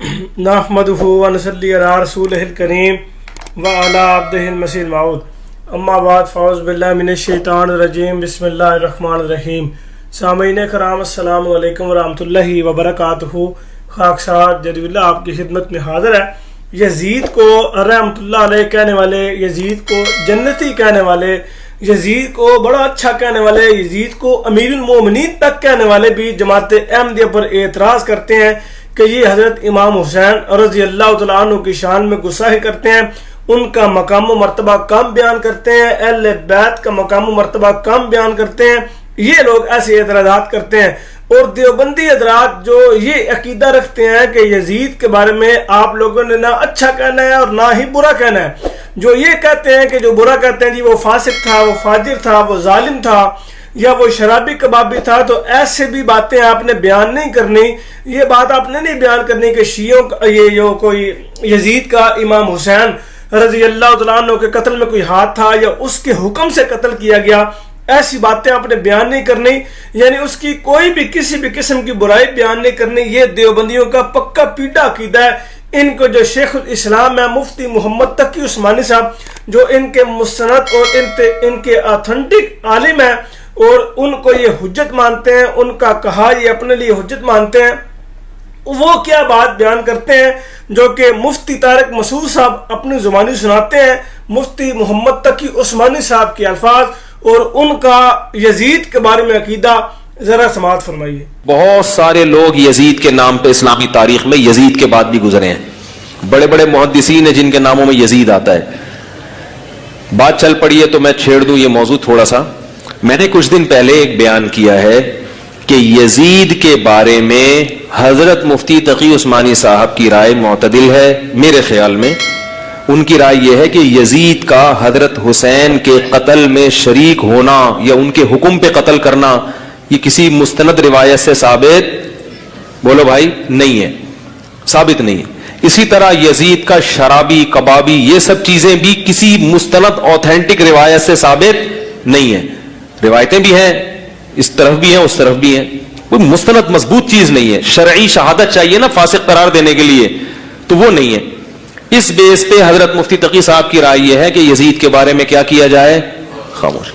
نحمدہ ونصلی علی رسولہ الکریم وعلی عبدہ المسیح الموعود اما بعد فاعوذ باللہ من الشیطان الرجیم بسم اللہ الرحمن الرحیم. سامعین کرام السلام علیکم ورحمۃ اللہ وبرکاتہ. خاکسار جدید اللہ آپ کی خدمت میں حاضر ہے. یزید کو رحمۃ اللہ علیہ کہنے والے، یزید کو جنتی کہنے والے، یزید کو بڑا اچھا کہنے والے، یزید کو امیر المومنین تک کہنے والے بھی جماعت احمدیہ پر اعتراض کرتے ہیں کہ یہ حضرت امام حسین رضی اللہ تعالیٰ عنہ کی شان میں گستاخی کرتے ہیں، ان کا مقام و مرتبہ کم بیان کرتے ہیں، اہل بیت کا مقام و مرتبہ کم بیان کرتے ہیں. یہ لوگ ایسے اعتراضات کرتے ہیں. اور دیوبندی حضرات جو یہ عقیدہ رکھتے ہیں کہ یزید کے بارے میں آپ لوگوں نے نہ اچھا کہنا ہے اور نہ ہی برا کہنا ہے، جو یہ کہتے ہیں کہ جو برا کہتے ہیں جی وہ فاسق تھا، وہ فاجر تھا، وہ ظالم تھا، یا وہ شرابی کبابی تھا، تو ایسے بھی باتیں آپ نے بیان نہیں کرنی. یہ بات آپ نے نہیں بیان کرنی کہ شیعوں کا یہ جو کوئی یزید کا امام حسین رضی اللہ تعالیٰ عنہ کے قتل میں کوئی ہاتھ تھا یا اس کے حکم سے قتل کیا گیا. ایسی باتیں آپ نے بیان نہیں کرنی، یعنی اس کی کوئی بھی کسی بھی قسم کی برائی بیان نہیں کرنی. یہ دیوبندیوں کا پکا پیٹا عقیدہ ہے. ان کو جو شیخ الاسلام ہے مفتی محمد تقی عثمانی صاحب، جو ان کے مستند اور ان کے آتھنٹک عالم ہیں اور ان کو یہ حجت مانتے ہیں، ان کا کہا یہ اپنے لیے حجت مانتے ہیں، وہ کیا بات بیان کرتے ہیں جو کہ مفتی طارق مسعود صاحب اپنی زبانی سناتے ہیں. مفتی محمد تقی عثمانی صاحب کے الفاظ اور ان کا یزید کے بارے میں عقیدہ ذرا سماعت فرمائیے. بہت سارے لوگ یزید کے نام پہ اسلامی تاریخ میں یزید کے بعد بھی گزرے ہیں. بڑے بڑے محدثین ہیں جن کے ناموں میں یزید آتا ہے. بات چل پڑی ہے تو میں چھیڑ دوں یہ موضوع تھوڑا سا. میں نے کچھ دن پہلے ایک بیان کیا ہے کہ یزید کے بارے میں حضرت مفتی تقی عثمانی صاحب کی رائے معتدل ہے. میرے خیال میں ان کی رائے یہ ہے کہ یزید کا حضرت حسین کے قتل میں شریک ہونا یا ان کے حکم پہ قتل کرنا یہ کسی مستند روایت سے ثابت، بولو بھائی، نہیں ہے، ثابت نہیں ہے. اسی طرح یزید کا شرابی کبابی یہ سب چیزیں بھی کسی مستند اوتھینٹک روایت سے ثابت نہیں ہے. روایتیں بھی ہیں، اس طرف بھی ہیں اس طرف بھی ہیں، کوئی مستند مضبوط چیز نہیں ہے. شرعی شہادت چاہیے نا فاسق قرار دینے کے لیے، تو وہ نہیں ہے. اس بیس پہ حضرت مفتی تقی صاحب کی رائے یہ ہے کہ یزید کے بارے میں کیا کیا جائے، خاموش.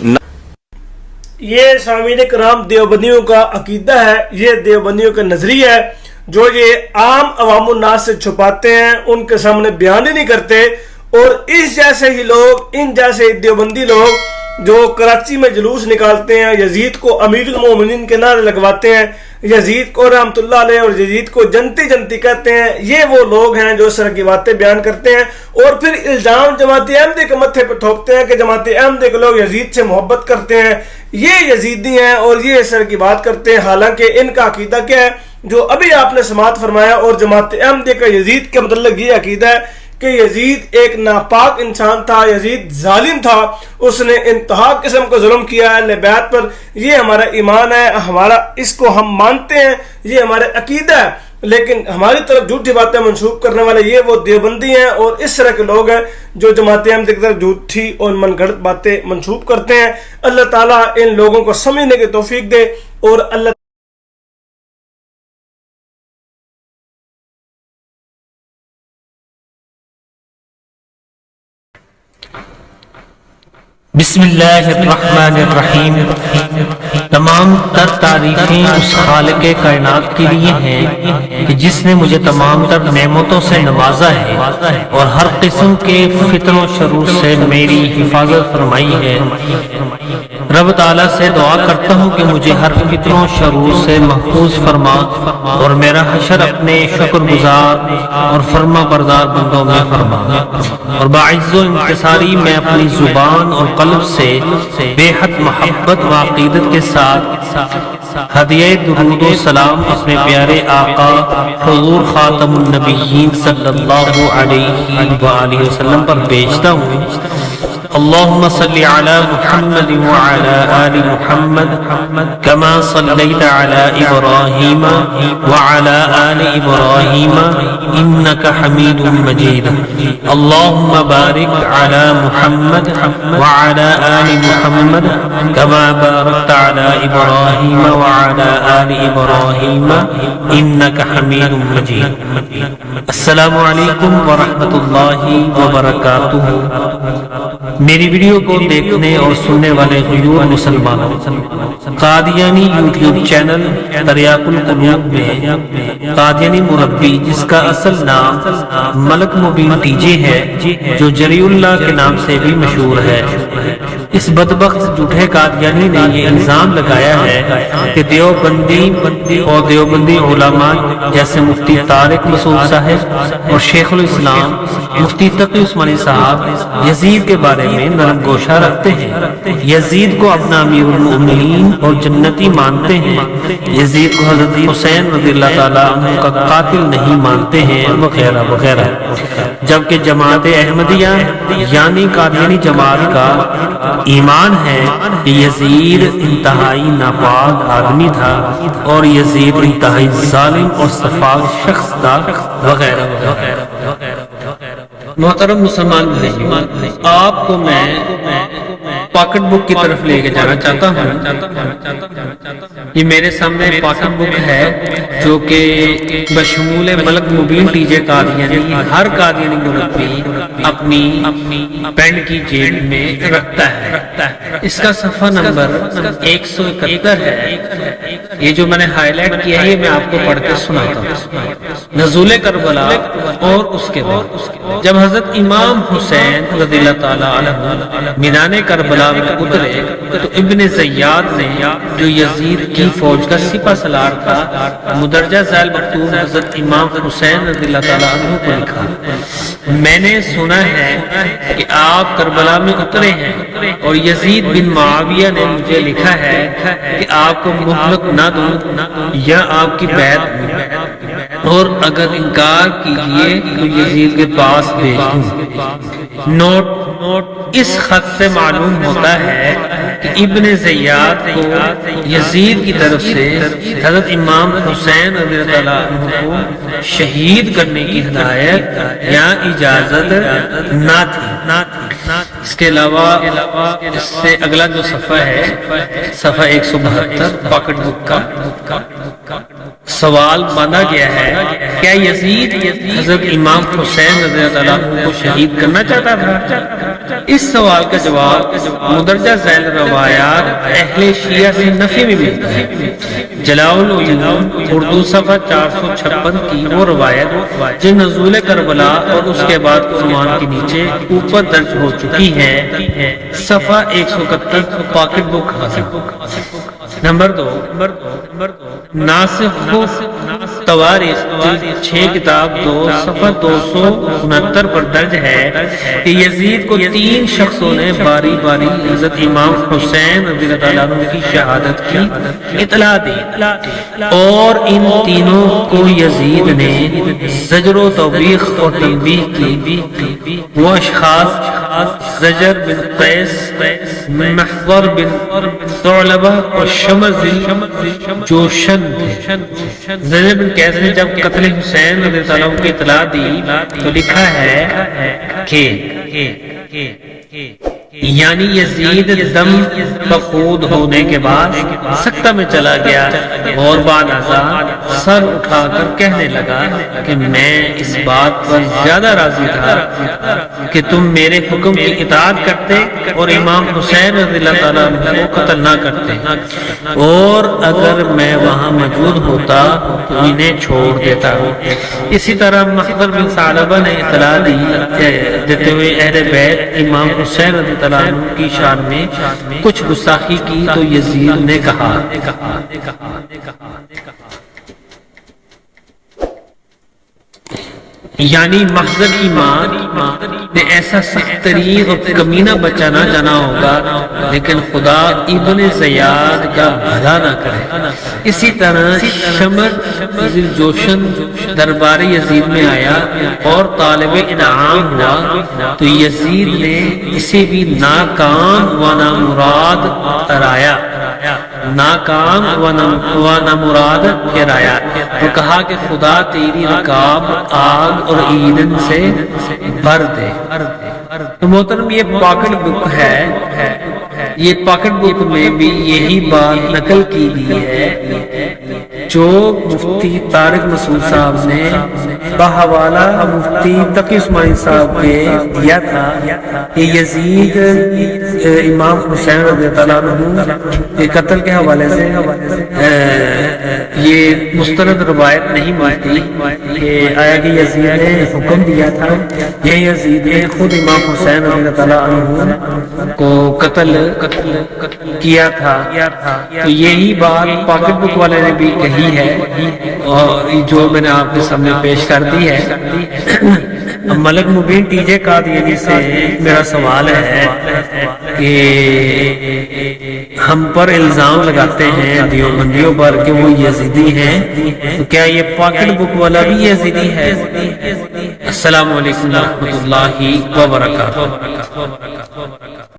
یہ سامعین کرام دیوبندیوں کا عقیدہ ہے، یہ دیوبندیوں کا نظریہ ہے جو یہ عام عوام الناس سے چھپاتے ہیں، ان کے سامنے بیان ہی نہیں کرتے. اور اس جیسے ہی لوگ، ان جیسے دیوبندی لوگ جو کراچی میں جلوس نکالتے ہیں، یزید کو امیر المومنین کے نعرے لگواتے ہیں، یزید کو رحمت اللہ علیہ اور یزید کو جنتی کہتے ہیں، یہ وہ لوگ ہیں جو اس طرح کی باتیں بیان کرتے ہیں اور پھر الزام جماعت احمدیہ کے متھے پہ ٹھوکتے ہیں کہ جماعت احمدیہ کے لوگ یزید سے محبت کرتے ہیں، یہ یزیدی ہیں اور یہ اس طرح کی بات کرتے ہیں. حالانکہ ان کا عقیدہ کیا ہے جو ابھی آپ نے سماعت فرمایا، اور جماعت احمدیہ کا یزید کے متعلق یہ عقیدہ ہے کہ یزید ایک ناپاک انسان تھا، یزید ظالم تھا، اس نے انتہا قسم کا ظلم کیا ہے اہل بیت پر. یہ ہمارا ایمان ہے، ہمارا اس کو ہم مانتے ہیں، یہ ہمارا عقیدہ ہے. لیکن ہماری طرف جھوٹی باتیں منسوخ کرنے والے یہ وہ دیوبندی ہیں اور اس طرح کے لوگ ہیں جو جماعت احمدیہ کی طرف جھوٹی اور من گھڑت باتیں منسوخ کرتے ہیں. اللہ تعالیٰ ان لوگوں کو سمجھنے کی توفیق دے. اور اللہ بسم اللہ الرحمن الرحیم. تمام تر تعریفیں اس خالق کائنات کے لیے ہیں کہ جس نے مجھے تمام تر نعمتوں سے نوازا ہے اور ہر قسم کے فتن و شرور سے میری حفاظت فرمائی ہے. رب تعالیٰ سے دعا کرتا ہوں کہ مجھے ہر فتن و شرور سے محفوظ فرما اور میرا حشر اپنے شکر گزار اور فرما بردار بندوں میں فرما. اور باعزت و انتصاری میں اپنی زبان اور قلب سے بے حد محبت و عقیدت کے ساتھ ہدیہ درود و سلام اپنے پیارے آقا حضور خاتم النبیین صلی اللہ علیہ وآلہ وسلم پر بھیجتا ہوں. اللهم صل على محمد وعلى آل محمد كما صليت على إبراهيم وعلى آل إبراهيم إنك حميد مجيد اللهم بارك على محمد وعلى آل محمد كما باركت على إبراهيم وعلى آل إبراهيم إنك حميد مجيد السلام علیکم ورحمۃ اللہ وبرکاتہ۔ میری ویڈیو کو دیکھنے اور سننے والے غیور مسلمانوں، قادیانی یوٹیوب چینل تریاق القلوب میں قادیانی مربی جس کا اصل نام ملک مبین ٹی جے ہے، جو جلی اللہ کے نام سے بھی مشہور ہے، اس بدبخت جھوٹے قادیانی نے یہ الزام لگایا ہے کہ دیوبندی علماء جیسے مفتی طارق مسعود صاحب اور شیخ الاسلام مفتی تقی عثمانی صاحب یزید کے بارے میں نرم گوشہ رکھتے ہیں، یزید کو اپنا امیر المؤمنین اور جنتی مانتے ہیں، یزید کو حضرت حسین رضی اللہ تعالیٰ عنہ کا قاتل نہیں مانتے ہیں، وغیرہ وغیرہ، جبکہ جماعت احمدیہ یعنی قادیانی جماعت کا ایمان ہے کہ یزید انتہائی ناپاک آدمی تھا اور یزید انتہائی ظالم اور سفاک شخص تھا، وغیرہ وغیرہ۔ محترم مسلمان بھائیو، آپ کو میں پاکٹ بک کی طرف لے کے جانا چاہتا ہوں۔ یہ میرے سامنے پاکٹ بک ہے جو کہ بشمول ملک مبین ٹی جے قادیانی ہر قادیانی مربی اپنی پینٹ کی جیب میں رکھتا ہے۔ اس کا صفحہ نمبر 171 ہے۔ یہ جو میں نے ہائی لائٹ کیا ہے یہ میں آپ کو پڑھ کے سناتا ہوں۔ نزول کربلا اور اس کے بعد جب حضرت امام حسین رضی اللہ تعالیٰ عنہ میدان کربلا میں اترے تو ابن زیاد نے جو یزید کی فوج کا سپہ سالار تھا مدرجہ ذیل مکتوب حضرت امام حسین رضی اللہ تعالیٰ عنہ کو لکھا، میں نے سنا ہے کہ آپ کربلا میں اترے ہیں اور یزید بن معاویہ نے مجھے لکھا ہے کہ آپ کو مہلت نہ دوں یا آپ کی بیعت دوں، اور اگر انکار کیجئے تو یزید کے پاس بھیج دوں۔ نوٹ، اس خط سے معلوم ہوتا ہے کہ ابن زیاد کو یزید کی طرف سے حضرت امام حسین رضی اللہ عنہ کو شہید کرنے کی ہدایت یا اجازت نہ تھی۔ اس کے علاوہ اس سے اگلا جو صفحہ ہے صفحہ 172 پاکٹ بک کا سوال باندھا گیا ہے، کیا یزید حضرت امام حسین رضی اللہ عنہ کو شہید کرنا چاہتا تھا؟ اس سوال کا جواب مدرجہ ذیل روایات اہل شیعہ سے نفی میں ملتا ہے۔ جلاء العیون اردو صفحہ 456 کی وہ روایت جو نزول کربلا اور اس کے بعد عنوان کے نیچے اوپر درج ہو چکی ہے، صفحہ 171 پاکٹ بک حاصل۔ نمبر 2، ناسخ تواریخ 6 کتاب 2 صفحہ 269 پر درج ہے کہ یزید کو 3 شخصوں نے باری باری حضرت امام حسین رضی اللہ عنہ کی شہادت کی اطلاع دی، اور ان تینوں کو یزید نے زجر و توبیخ اور تنبیہ کی۔ وہ اشخاص زجر بن قیس، محور بن ثعلبہ اور شمر جوشن تھے۔ زجر بن قیس نے جب قتل حسین رضی اللہ عنہ کی اطلاع دی تو لکھا ہے کہ یعنی یزید دم بخود ہونے کے بعد سکتہ میں چلا گیا اور بعد ازاں سر اٹھا کر کہنے لگا کہ میں اس بات پر زیادہ راضی تھا کہ تم میرے حکم کی اطاعت کرتے اور امام حسین رضی اللہ تعالیٰ عنہ کو قتل نہ کرتے، اور اگر میں وہاں موجود ہوتا تو انہیں چھوڑ دیتا۔ اسی طرح محور بن ثعلبہ نے اطلاع دیتے ہوئے اہل بیت امام حسین رضی اللہ عنہ کی شان میں کچھ گستاخی کی تو یزید نے کہا یعنی محضر کی ماں نے ایسا سخت ترین اور کمینہ بچہ نہ جانا ہوگا، لیکن خدا ابن زیاد کا بھلا نہ کرے۔ اسی طرح شمر ذی الجوشن دربار یزید میں آیا اور طالب انعام ہوا تو یزید نے اسے بھی ناکام و نامراد کرایا، ناکام و نامراد کرایا اور کہا کہ خدا تیری رکاب آگ اور ایندھن سے بھر دے۔ تو محترم یہ پاکٹ بک ہے، یہ پاکٹ بک میں بھی یہی بات نقل کی گئی ہے جو مفتی طارق مسعود صاحب نے بحوالہ مفتی تقی عثمانی صاحب کے دیا تھا کہ یزید امام حسین رضی اللہ عنہ کے قتل کے حوالے سے یہ مستند روایت نہیں ملتی کہ آیا کہ یزید نے حکم دیا تھا، یہ یزید نے خود امام حسین رضی اللہ عنہ کو قتل کیا تھا۔ تو یہی بات پاکٹ بک والے نے بھی کہی ہے اور جو میں نے آپ کے سامنے پیش کر دی ہے۔ ملک مبین ٹی جے قادیانی سے میرا سوال ہے کہ ہم پر الزام لگاتے ہیں دیوبندیوں پر کہ وہ یزیدی ہیں، تو کیا یہ پاکٹ بک والا بھی یزیدی ہے؟ السلام علیکم ورحمۃ اللہ وبرکاتہ۔